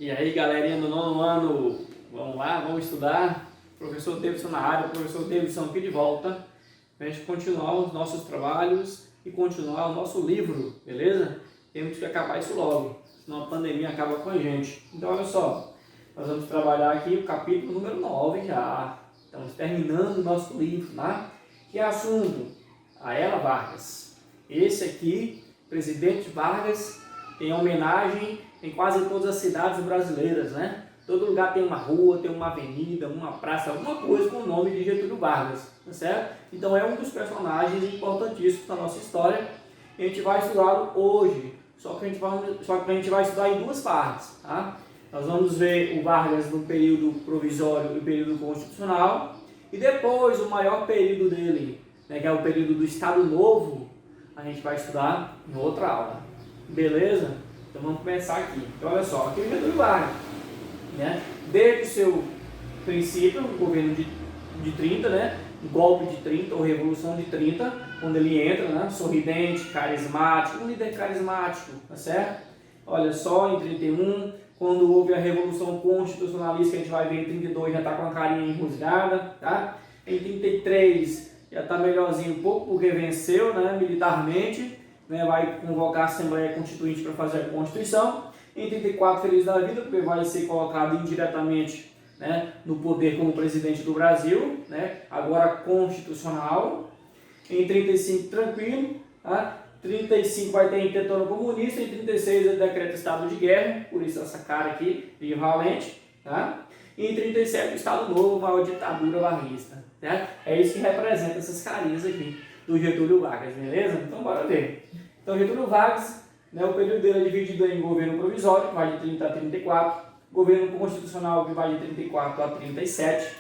E aí, galerinha do nono ano, vamos lá, vamos estudar. Professor Davidson na área, professor Davidson aqui de volta, para a gente continuar os nossos trabalhos e continuar o nosso livro, beleza? Temos que acabar isso logo, senão a pandemia acaba com a gente. Então, olha só, nós vamos trabalhar aqui o capítulo número 9 já. Estamos terminando o nosso livro, tá? Que é assunto? A Ela Vargas. Esse aqui, presidente Vargas, tem homenagem em quase todas as cidades brasileiras, né? Todo lugar tem uma rua, tem uma avenida, uma praça, alguma coisa com o nome de Getúlio Vargas, tá certo? Então é um dos personagens importantíssimos da nossa história. A gente vai estudá-lo hoje, só que a gente vai estudar em duas partes, tá? Nós vamos ver o Vargas no período provisório e período constitucional, e depois o maior período dele, né, que é o período do Estado Novo, a gente vai estudar em outra aula. Beleza? Então vamos começar aqui. Então olha só, aqui é o Getúlio Vargas, né? Desde o seu princípio, o governo de 30, né? O golpe de 30 ou Revolução de 30, quando ele entra, né? Sorridente, carismático, um líder carismático, tá certo? Olha só, em 31, quando houve a Revolução Constitucionalista, que a gente vai ver em 32, já está com a carinha enroscada, tá? Em 33, já está melhorzinho um pouco, porque venceu, né? Militarmente, né? Vai convocar a Assembleia Constituinte para fazer a Constituição. Em 34, feliz da vida, porque vai ser colocado indiretamente, né, no poder como presidente do Brasil, né, agora constitucional. Em 35, tranquilo. Tá? 35 vai ter intentona comunista. Em 36, ele decreta estado de guerra, por isso essa cara aqui, violente. Tá? E em 37, o Estado Novo, maior ditadura varguista. Né? É isso que representa essas carinhas aqui do Getúlio Vargas, beleza? Então, bora ver. Então, Getúlio Vargas, né, o período dele é dividido em governo provisório, que vai de 30 a 34, governo constitucional, que vai de 34 a 37,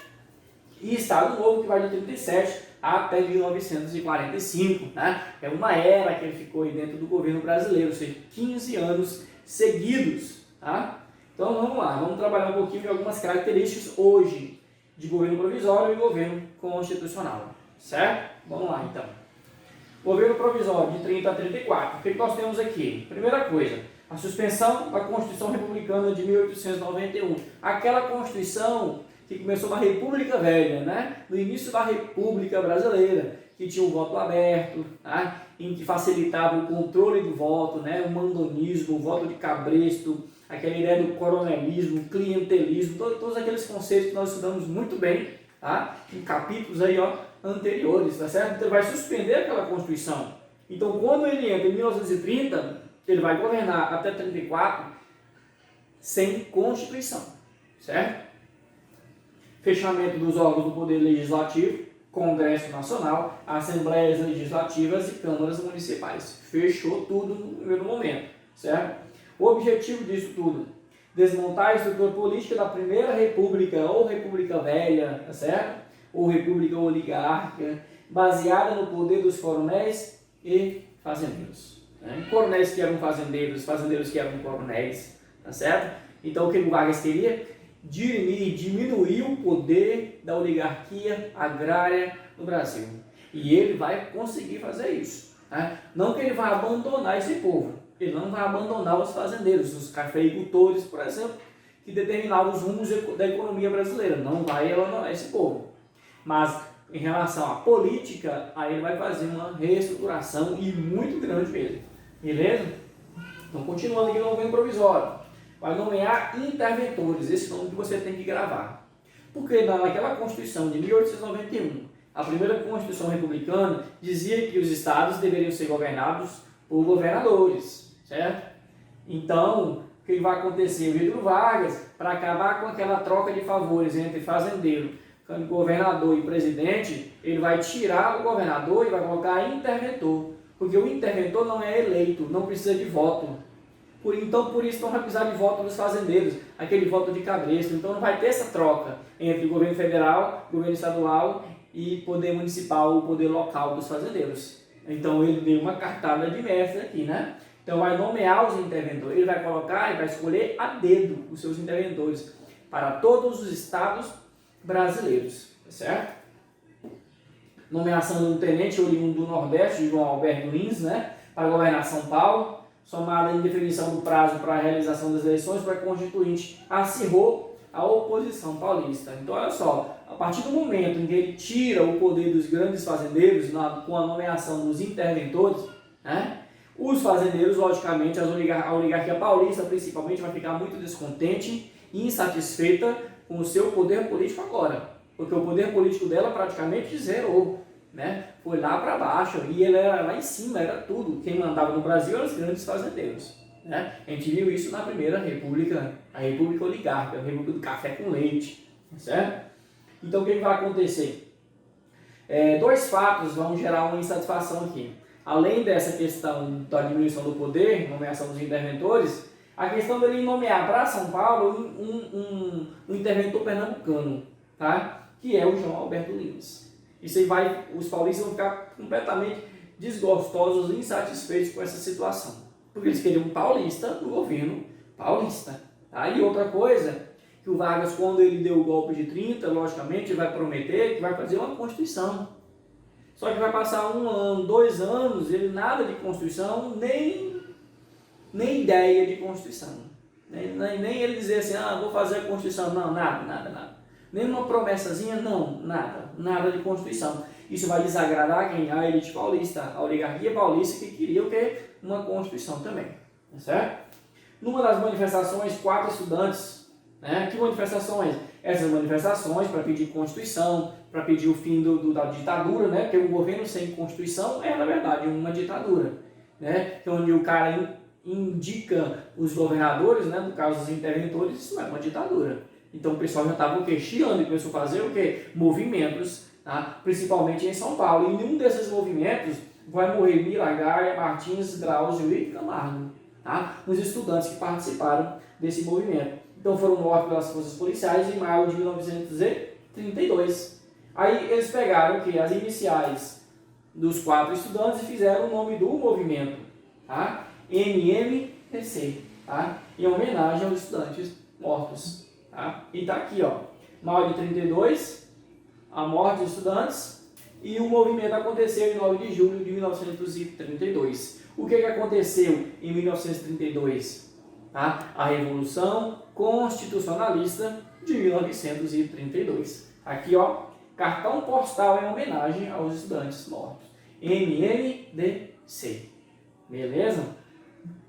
e Estado Novo, que vai de 37 até 1945. Né? É uma era que ele ficou aí dentro do governo brasileiro, ou seja, 15 anos seguidos. Tá? Então vamos lá, vamos trabalhar um pouquinho de algumas características hoje de governo provisório e governo constitucional. Certo? Vamos lá então. Governo provisório de 30 a 34. O que nós temos aqui? Primeira coisa, a suspensão da Constituição Republicana de 1891. Aquela Constituição que começou na República Velha, né? No início da República Brasileira, que tinha o voto aberto, tá? Em que facilitava o controle do voto, né? O mandonismo, o voto de cabresto, aquela ideia do coronelismo, clientelismo, todos aqueles conceitos que nós estudamos muito bem, tá? Em capítulos aí, ó, anteriores, tá certo? Então ele vai suspender aquela Constituição. Então quando ele entra em 1930, ele vai governar até 34 sem Constituição, certo? Fechamento dos órgãos do Poder Legislativo, Congresso Nacional, Assembleias Legislativas e Câmaras Municipais. Fechou tudo no primeiro momento, certo? O objetivo disso tudo, desmontar a estrutura política da Primeira República ou República Velha, tá certo? Ou República Oligárquica, baseada no poder dos coronéis e fazendeiros. Né? Coronéis que eram fazendeiros, fazendeiros que eram coronéis, tá certo? Então o que o Vargas queria? Diminuir o poder da oligarquia agrária no Brasil. E ele vai conseguir fazer isso. Tá? Não que ele vai abandonar esse povo, ele não vai abandonar os fazendeiros, os cafeicultores, por exemplo, que determinavam os rumos da economia brasileira. Não vai abandonar esse povo. Mas em relação à política, aí ele vai fazer uma reestruturação e muito grande mesmo. Beleza? Então, continuando aqui no governo provisório, vai nomear interventores, esse nome que você tem que gravar. Porque naquela Constituição de 1891, a primeira Constituição republicana, dizia que os estados deveriam ser governados por governadores, certo? Então, o que vai acontecer? O Getúlio Vargas, para acabar com aquela troca de favores entre fazendeiro, governador e presidente, ele vai tirar o governador e vai colocar interventor, porque o interventor não é eleito, não precisa de voto. Então, por isso, não vai precisar de voto dos fazendeiros, aquele voto de cabresto. Então, não vai ter essa troca entre o governo federal, governo estadual e poder municipal, o poder local dos fazendeiros. Então, ele deu uma cartada de mestre aqui, né? Então, vai nomear os interventores. Ele vai colocar e vai escolher a dedo os seus interventores para todos os estados brasileiros, certo? Nomeação do tenente oriundo do Nordeste, João Alberto Lins, né? Para governar São Paulo. somada à indefinição do prazo para a realização das eleições, o pré-constituinte acirrou a oposição paulista. Então, olha só, a partir do momento em que ele tira o poder dos grandes fazendeiros com a nomeação dos interventores, né, os fazendeiros, logicamente, a oligarquia paulista principalmente vai ficar muito descontente e insatisfeita com o seu poder político agora, porque o poder político dela praticamente zerou, né? Foi lá para baixo e ele era lá em cima, era tudo. Quem mandava no Brasil eram os grandes fazendeiros, né? A gente viu isso na primeira república, a república oligárquica, a república do café com leite, certo? Então o que vai acontecer? Dois fatos vão gerar uma insatisfação aqui. Além dessa questão da diminuição do poder, nomeação dos interventores, a questão dele nomear para São Paulo um interventor pernambucano, tá? Que é o João Alberto Lins. Isso aí os paulistas vão ficar completamente desgostosos e insatisfeitos com essa situação, porque eles queriam um paulista no governo paulista. Tá? E outra coisa, que o Vargas, quando ele deu o golpe de 30, logicamente, vai prometer que vai fazer uma Constituição. Só que vai passar 1 ano, 2 anos, ele nada de Constituição, nem ideia de Constituição. Nem ele dizer assim, vou fazer a Constituição. Não, nada. Nem uma promessazinha, não, nada de Constituição. Isso vai desagradar quem? A elite paulista, a oligarquia paulista que queria o quê? Uma Constituição também, certo? Numa das manifestações, 4 estudantes, né? Que manifestações? Essas manifestações para pedir Constituição, para pedir o fim da ditadura, né? Porque um governo sem Constituição é, na verdade, uma ditadura, né? Que onde o cara indica os governadores, né? No caso, os interventores, isso não é uma ditadura. Então o pessoal já estava chiando e começou a fazer o quê? Movimentos, tá? Principalmente em São Paulo. E em nenhum desses movimentos vai morrer Miragaia, Martins, Drauzio e Camargo, tá? Os estudantes que participaram desse movimento. Então foram mortos pelas forças policiais em maio de 1932. Aí eles pegaram o quê? As iniciais dos 4 estudantes e fizeram o nome do movimento, tá? MMTC, tá? Em homenagem aos estudantes mortos. Tá? E está aqui, ó, maio de 32, a morte dos estudantes, e o movimento aconteceu em 9 de julho de 1932. O que aconteceu em 1932? Tá? A Revolução Constitucionalista de 1932. Aqui, ó, cartão postal em homenagem aos estudantes mortos. MMDC. Beleza?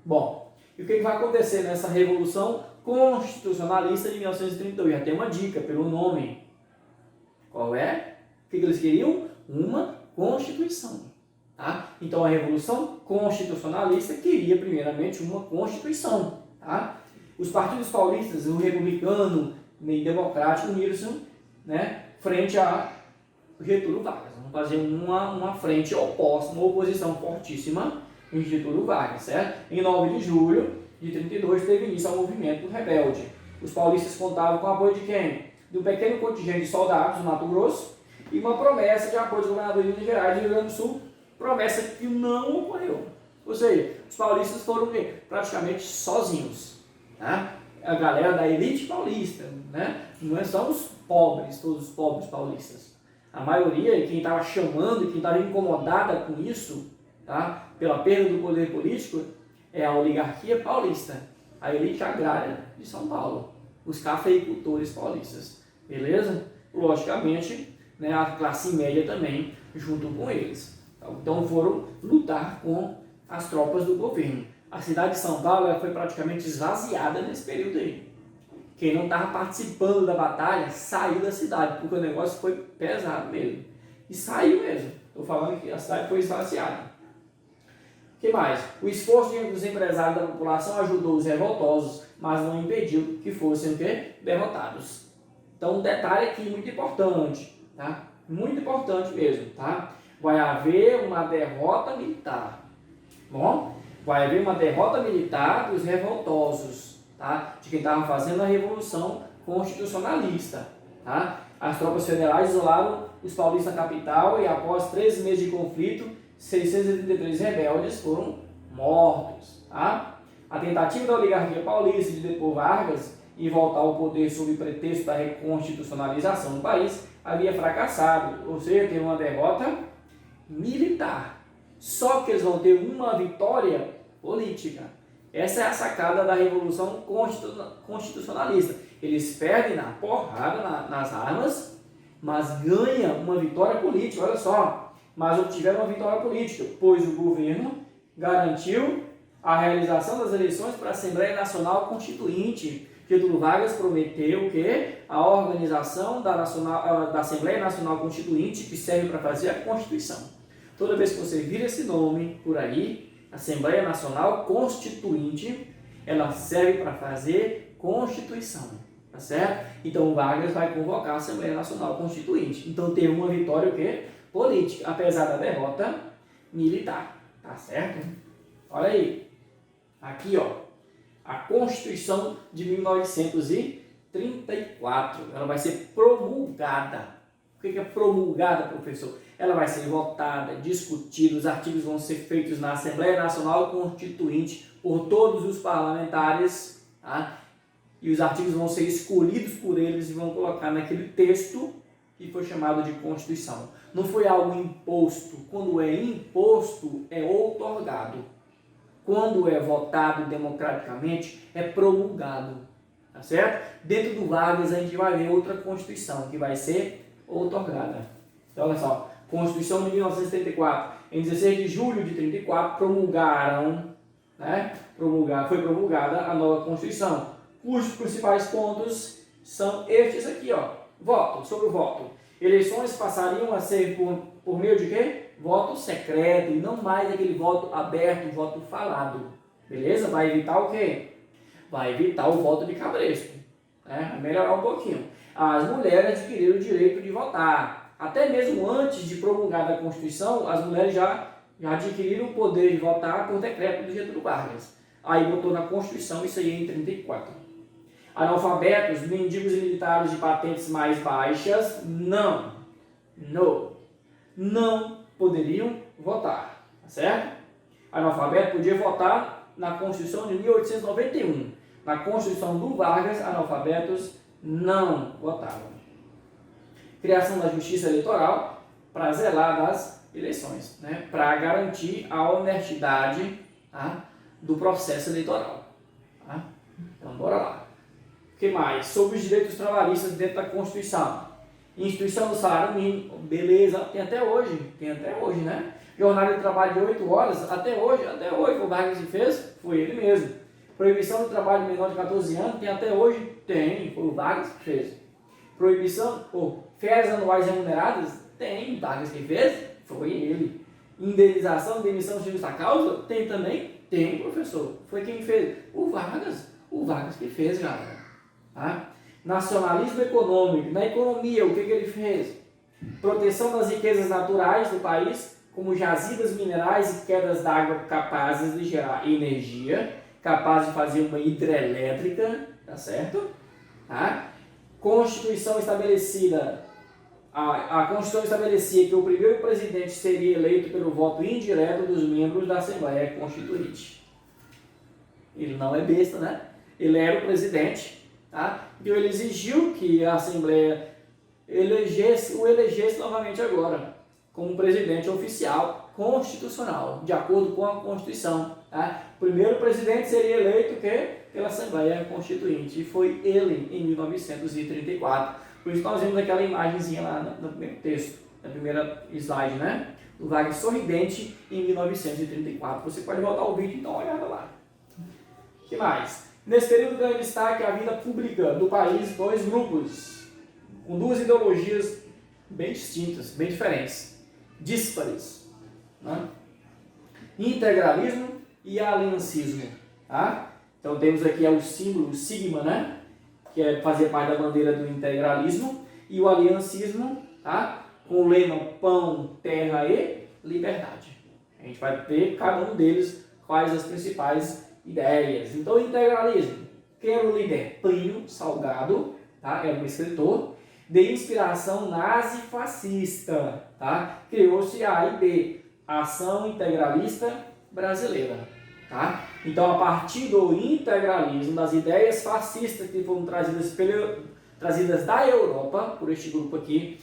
Bom, e o que vai acontecer nessa Revolução Constitucionalista de 1932? Já tem uma dica pelo nome. Qual é? O que eles queriam? Uma Constituição. Tá? Então a Revolução Constitucionalista queria primeiramente uma Constituição. Tá? Os partidos paulistas, o republicano e o democrático, uniram-se, né, frente a Getúlio Vargas. Vamos fazer uma frente oposta, uma oposição fortíssima em Getúlio Vargas, certo? Em 9 de julho de 32 teve início ao movimento rebelde. Os paulistas contavam com o apoio de quem? De um pequeno contingente de soldados do Mato Grosso e uma promessa de apoio do governador de Minas Gerais e do Rio Grande do Sul, promessa que não ocorreu. Ou seja, os paulistas foram praticamente sozinhos. Tá? A galera da elite paulista, né? Não são os pobres, todos os pobres paulistas. A maioria, quem estava chamando e quem estava incomodada com isso, tá? Pela perda do poder político, é a oligarquia paulista, a elite agrária de São Paulo, os cafeicultores paulistas, beleza? Logicamente, né, a classe média também junto com eles. Então foram lutar com as tropas do governo. A cidade de São Paulo ela foi praticamente esvaziada nesse período aí. Quem não estava participando da batalha saiu da cidade, porque o negócio foi pesado mesmo. E saiu mesmo. Estou falando que a cidade foi esvaziada. O que mais? O esforço dos empresários da população ajudou os revoltosos, mas não impediu que fossem o quê? Derrotados. Então, um detalhe aqui muito importante, tá? Muito importante mesmo, tá? Vai haver uma derrota militar. Bom? Vai haver uma derrota militar dos revoltosos, tá? De quem estava fazendo a Revolução Constitucionalista, tá? As tropas federais isolaram os paulistas na capital e após 13 meses de conflito, 633 rebeldes foram mortos, tá? A tentativa da oligarquia paulista de depor Vargas e voltar ao poder sob pretexto da reconstitucionalização do país havia fracassado, ou seja, teve uma derrota militar. Só que eles vão ter uma vitória política. Essa é a sacada da Revolução Constitucionalista. Eles perdem na porrada, nas armas, mas ganham uma vitória política, olha só. Mas obtiveram uma vitória política, pois o governo garantiu a realização das eleições para a Assembleia Nacional Constituinte. Getúlio Vargas prometeu que a organização da Assembleia Nacional Constituinte, que serve para fazer a Constituição. Toda vez que você vira esse nome por aí, Assembleia Nacional Constituinte, ela serve para fazer Constituição, tá certo? Então o Vargas vai convocar a Assembleia Nacional Constituinte. Então teve uma vitória o quê? Política, apesar da derrota militar, tá certo? Olha aí, aqui ó, a Constituição de 1934, ela vai ser promulgada. O que é promulgada, professor? Ela vai ser votada, discutida, os artigos vão ser feitos na Assembleia Nacional Constituinte por todos os parlamentares, tá? E os artigos vão ser escolhidos por eles e vão colocar naquele texto que foi chamado de Constituição. Não foi algo imposto. Quando é imposto, é outorgado. Quando é votado democraticamente, é promulgado. Tá certo? Dentro do Vargas, a gente vai ver outra Constituição, que vai ser outorgada. Então, olha só. Constituição de 1934. Em 16 de julho de 34, foi promulgada a nova Constituição, cujos principais pontos são estes aqui, ó. Voto, sobre o voto. Eleições passariam a ser por meio de quê? Voto secreto, e não mais aquele voto aberto, voto falado. Beleza? Vai evitar o quê? Vai evitar o voto de cabresto. Né? Vai melhorar um pouquinho. As mulheres adquiriram o direito de votar. Até mesmo antes de promulgada a Constituição, as mulheres já adquiriram o poder de votar por decreto do Getúlio Vargas. Aí botou na Constituição isso aí em 34. Analfabetos, mendigos e militares de patentes mais baixas, não poderiam votar, tá certo? Analfabeto podia votar na Constituição de 1891. Na Constituição do Vargas, analfabetos não votavam. Criação da Justiça Eleitoral para zelar das eleições, né? Para garantir a honestidade, tá? Do processo eleitoral. Tá? Então, bora lá. O que mais? Sobre os direitos trabalhistas dentro da Constituição. Instituição do salário mínimo, beleza, tem até hoje, né? Jornada de trabalho de 8 horas, até hoje foi o Vargas que fez, foi ele mesmo. Proibição do trabalho menor de 14 anos, tem até hoje, foi o Vargas que fez. Proibição, férias anuais remuneradas, tem, Vargas que fez, foi ele. Indenização, demissão de justa causa, tem também, tem, professor, foi quem fez, o Vargas que fez, galera. Tá? Nacionalismo econômico, na economia, o que ele fez? Proteção das riquezas naturais do país, como jazidas minerais e quedas d'água capazes de gerar energia, capazes de fazer uma hidrelétrica, tá certo? Tá? Constituição estabelecida, a Constituição estabelecia que o primeiro presidente seria eleito pelo voto indireto dos membros da Assembleia Constituinte. Ele não é besta, né? Ele era o presidente, tá? Então ele exigiu que a Assembleia o elegesse novamente agora, como presidente oficial constitucional, de acordo com a Constituição. Tá? O primeiro presidente seria eleito pela Assembleia Constituinte, e foi ele em 1934. Por isso nós vemos aquela imagenzinha lá no primeiro texto, na primeira slide, né? Do Vargas sorridente em 1934. Você pode voltar ao vídeo e dar uma olhada lá. O que mais? Nesse período ganha destaque a vida pública do país, dois grupos, com duas ideologias bem distintas, bem diferentes, díspares, né? Integralismo e aliancismo. Tá? Então temos aqui o símbolo, o sigma, né? Que fazia parte da bandeira do integralismo, e o aliancismo, tá? Com o lema pão, terra e liberdade. A gente vai ver cada um deles quais as principais ideias. Então, integralismo. Quem era o líder? Plínio Salgado, tá? Era um escritor de inspiração nazi-fascista, tá? Criou-se a AIB, Ação Integralista Brasileira, tá? Então, a partir do integralismo, das ideias fascistas que foram trazidas da Europa, por este grupo aqui,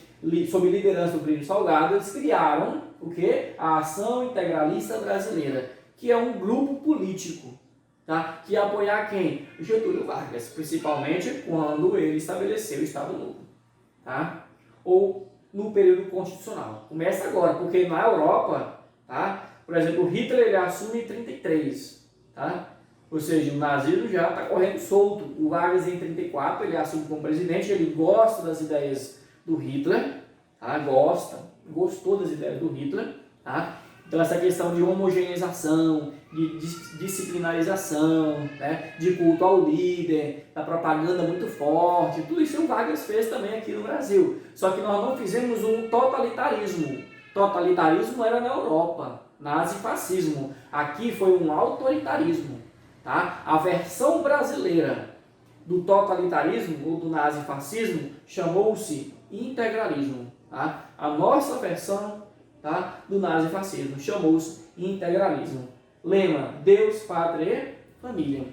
sob liderança do Plínio Salgado, eles criaram o quê? A Ação Integralista Brasileira, que é um grupo político, tá? Que ia apoiar quem? Getúlio Vargas, principalmente quando ele estabeleceu o Estado Novo, tá? Ou no período constitucional. Começa agora, porque na Europa, tá? Por exemplo, Hitler ele assume em 33, tá? Ou seja, o nazismo já está correndo solto. O Vargas em 34 ele assume como presidente, ele gosta das ideias do Hitler, tá? Gostou das ideias do Hitler, tá? Então essa questão de homogeneização, de disciplinarização, né? De culto ao líder, da propaganda muito forte, tudo isso o Vargas fez também aqui no Brasil. Só que nós não fizemos um totalitarismo. Totalitarismo era na Europa, nazifascismo. Aqui foi um autoritarismo, tá? A versão brasileira do totalitarismo ou do nazifascismo chamou-se integralismo, tá? A nossa versão, tá, do nazifascismo chamou-se integralismo. Lema: Deus, Pátria e Família.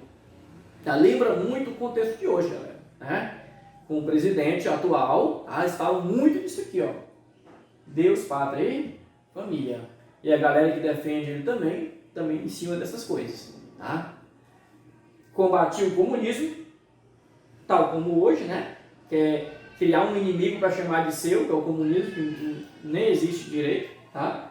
Tá? Lembra muito o contexto de hoje, galera, né? Com o presidente atual, tá? Eles falam muito disso aqui, ó. Deus, Pátria e Família. E a galera que defende ele também em cima dessas coisas, tá? Combatiu o comunismo, tal como hoje, né? Que é criar um inimigo para chamar de seu, que é o comunismo, que nem existe direito, tá?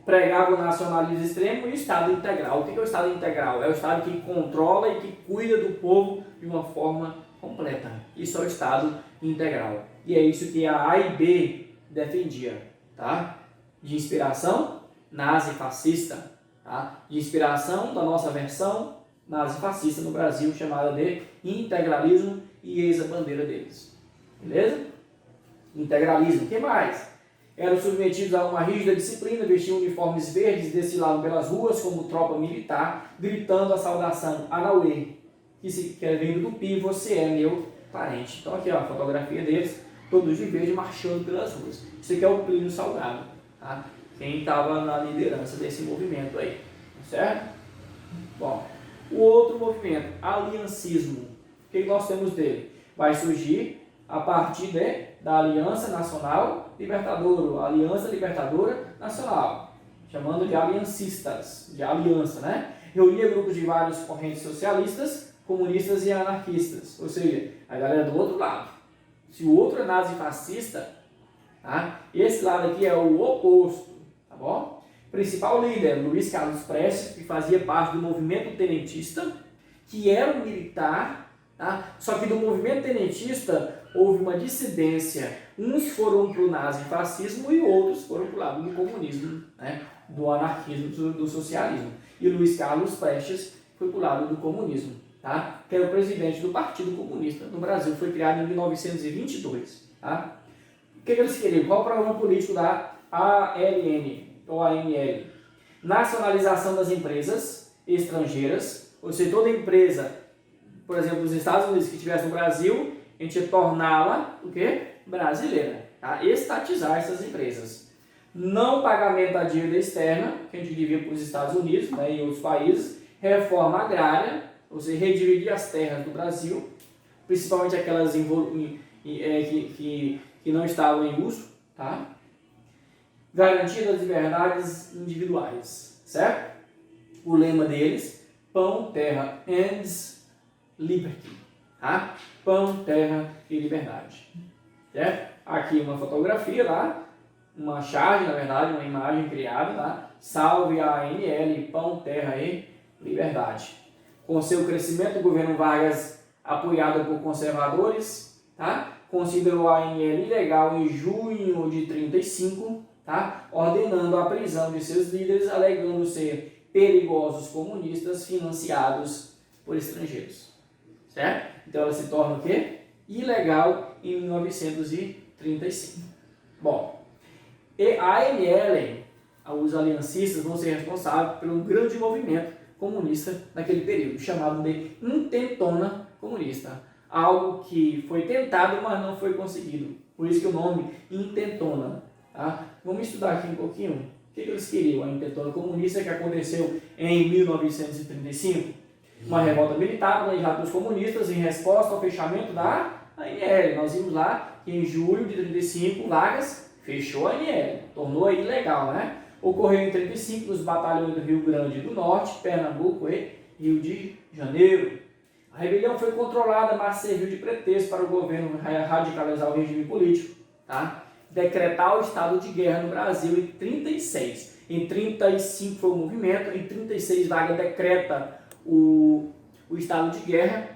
Pregava o nacionalismo extremo e o Estado integral. O que é o Estado integral? É o Estado que controla e que cuida do povo de uma forma completa. Isso é o Estado integral. E é isso que a AIB defendia, tá? De inspiração nazi-fascista, tá? De inspiração da nossa versão nazi-fascista no Brasil, chamada de integralismo, e eis a bandeira deles. Beleza? Integralismo. O que mais? Eram submetidos a uma rígida disciplina, vestiam uniformes verdes, desfilavam pelas ruas como tropa militar, gritando a saudação Anauê, que é vindo do Pi, você é meu parente. Então aqui ó, a fotografia deles, todos de verde, marchando pelas ruas. Isso aqui é o Plínio Salgado, tá? Quem estava na liderança desse movimento aí, certo? Bom, o outro movimento, aliancismo. O que nós temos dele? Vai surgir a partir da Aliança Nacional Libertadora, Aliança Libertadora Nacional, chamando de aliancistas, de aliança, né? Reunia grupos de várias correntes socialistas, comunistas e anarquistas, ou seja, a galera do outro lado. Se o outro é nazifascista, tá? Esse lado aqui é o oposto, tá bom? Principal líder, Luiz Carlos Prestes, que fazia parte do movimento tenentista, que era um militar, tá? Só que do movimento tenentista houve uma dissidência. Uns foram para o nazifascismo e outros foram para o lado do comunismo, né? Do anarquismo, do socialismo. E Luiz Carlos Prestes foi para o lado do comunismo, tá? Que era o presidente do Partido Comunista no Brasil, foi criado em 1922. Tá? O que eles queriam? Qual o programa político da ALN, ou ANL? Nacionalização das empresas estrangeiras, ou seja, toda empresa, por exemplo, dos Estados Unidos que estivesse no Brasil, a gente ia torná-la o quê? Brasileira. Tá? Estatizar essas empresas. Não pagamento da dívida externa, que a gente devia para os Estados Unidos, né, e outros países. Reforma agrária, ou seja, redividir as terras do Brasil, principalmente aquelas que não estavam em uso. Tá? Garantia das liberdades individuais. Certo? O lema deles, pão, terra and liberty. Tá? Pão, terra e liberdade. Certo? Aqui uma fotografia lá, uma charge, na verdade, uma imagem criada, tá? Salve a ANL, pão, terra e liberdade. Com seu crescimento, o governo Vargas, apoiado por conservadores, tá? Considerou a ANL ilegal em junho de 35, tá? Ordenando a prisão de seus líderes, alegando ser perigosos comunistas financiados por estrangeiros. Certo? Então ela se torna o quê? Ilegal em 1935. Bom, e a ANL, os aliancistas, vão ser responsáveis pelo grande movimento comunista naquele período, chamado de Intentona Comunista. Algo que foi tentado, mas não foi conseguido. Por isso que o nome Intentona. Tá? Vamos estudar aqui um pouquinho. O que eles queriam? A Intentona Comunista, que aconteceu em 1935. Uma revolta militar planejada pelos comunistas em resposta ao fechamento da ANL. Nós vimos lá que em julho de 35 Vargas fechou a ANL, tornou ilegal, né? Ocorreu em 1935 nos batalhões do Rio Grande do Norte, Pernambuco e Rio de Janeiro. A rebelião foi controlada, mas serviu de pretexto para o governo radicalizar o regime político, tá? Decretar o estado de guerra no Brasil em 1936. Em 1935 foi o movimento, em 1936 Vargas decreta o estado de guerra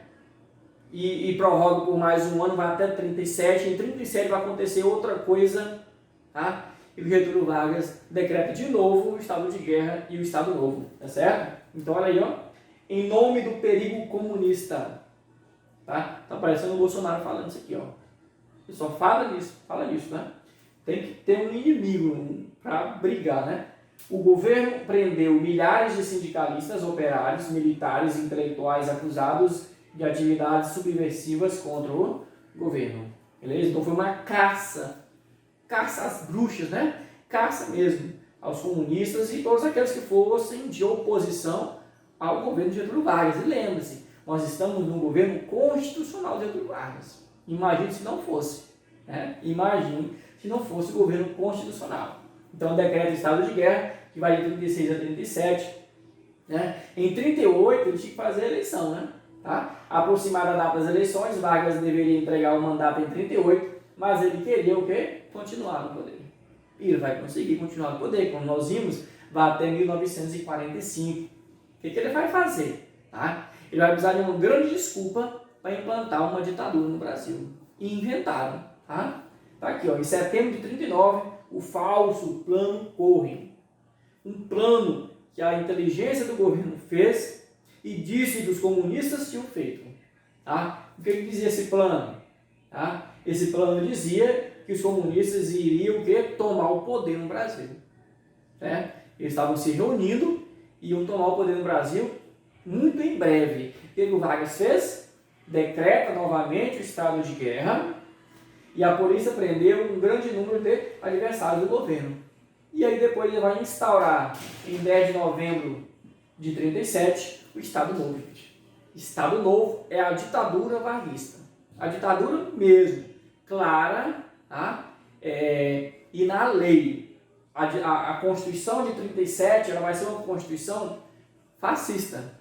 e prorroga por mais um ano, vai até 1937. Em 1937 vai acontecer outra coisa, tá? E o Getúlio Vargas decreta de novo o estado de guerra e o estado novo, tá certo? Então olha aí, ó, em nome do perigo comunista, tá? Tá parecendo o Bolsonaro falando isso aqui, ó. Ele só fala nisso, né? Tem que ter um inimigo para brigar, né? O governo prendeu milhares de sindicalistas, operários, militares e intelectuais acusados de atividades subversivas contra o governo. Beleza? Então foi uma caça às bruxas, né? Caça mesmo aos comunistas e todos aqueles que fossem de oposição ao governo de Getúlio Vargas. E lembre-se, nós estamos num governo constitucional de Getúlio Vargas. Imagine se não fosse, né? Imagine se não fosse o governo constitucional. Então, decreta o estado de guerra, que vai de 36 a 37. Né? Em 38, ele tinha que fazer a eleição, né? Tá? Aproximada a data das eleições, Vargas deveria entregar o mandato em 38, mas ele queria o quê? Continuar no poder. E ele vai conseguir continuar no poder, como nós vimos, vai até 1945. O que ele vai fazer? Tá? Ele vai precisar de uma grande desculpa para implantar uma ditadura no Brasil. E inventaram. Tá? Tá aqui, ó, em setembro de 39, o falso plano Cohen. Um plano que a inteligência do governo fez e disse que os comunistas tinham feito. Tá? O que dizia esse plano? Tá? Esse plano dizia que os comunistas iriam tomar o poder no Brasil. Né? Eles estavam se reunindo e iam tomar o poder no Brasil muito em breve. O que o Vargas fez? Decreta novamente o estado de guerra e a polícia prendeu um grande número de adversários do governo. E aí depois ele vai instaurar, em 10 de novembro de 37, o Estado Novo. Estado Novo é a ditadura varguista. A ditadura mesmo, clara, tá? E na lei. A Constituição de 37 ela vai ser uma Constituição fascista.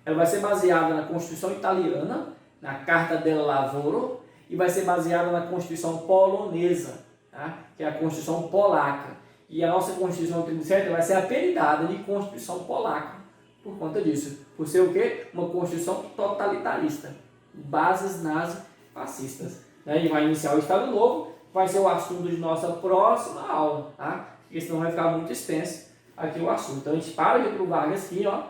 Ela vai ser baseada na Constituição italiana, na Carta del Lavoro, e vai ser baseada na Constituição polonesa, tá? Que é a Constituição polaca. E a nossa Constituição de 37 vai ser apelidada de Constituição polaca por conta disso. Por ser o quê? Uma Constituição totalitarista. Bases nazi-fascistas. Né? E vai iniciar o Estado Novo, vai ser o assunto de nossa próxima aula, tá? Porque senão vai ficar muito extenso aqui o assunto. Então a gente para de ir para o Vargas aqui, ó.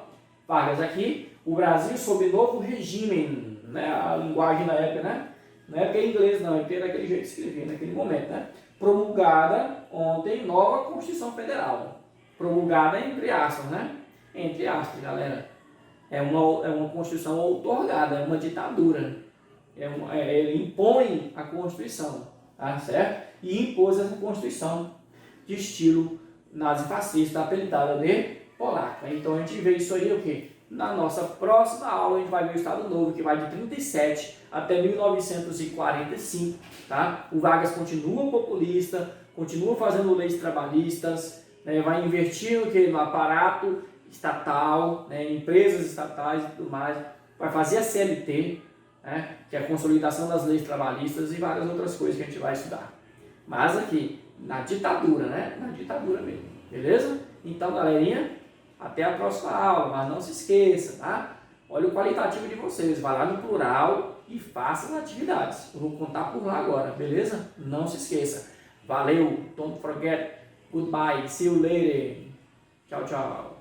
Vargas aqui, o Brasil sob novo regime, né? A linguagem da época, né? Não é porque é inglês não, é porque é daquele jeito de escrever, naquele momento, né? Promulgada ontem nova Constituição Federal. Promulgada entre aspas, né? Entre aspas, galera. É uma Constituição outorgada, é uma ditadura. Ele impõe a Constituição, tá certo? E impôs essa Constituição de estilo nazifascista, apelidada de polaca. Então a gente vê isso aí o quê? Na nossa próxima aula a gente vai ver o Estado Novo, que vai de 37 até 1945, tá? O Vargas continua populista, continua fazendo leis trabalhistas, né? Vai investir no aparato estatal, né? Empresas estatais e tudo mais, vai fazer a CLT, né? Que é a consolidação das leis trabalhistas e várias outras coisas que a gente vai estudar. Mas aqui, na ditadura, né? Na ditadura mesmo, beleza? Então, galerinha, até a próxima aula, mas não se esqueça, tá? Olha o qualitativo de vocês, vai lá no plural e faça as atividades. Eu vou contar por lá agora, beleza? Não se esqueça. Valeu, don't forget, goodbye, see you later. Tchau, tchau.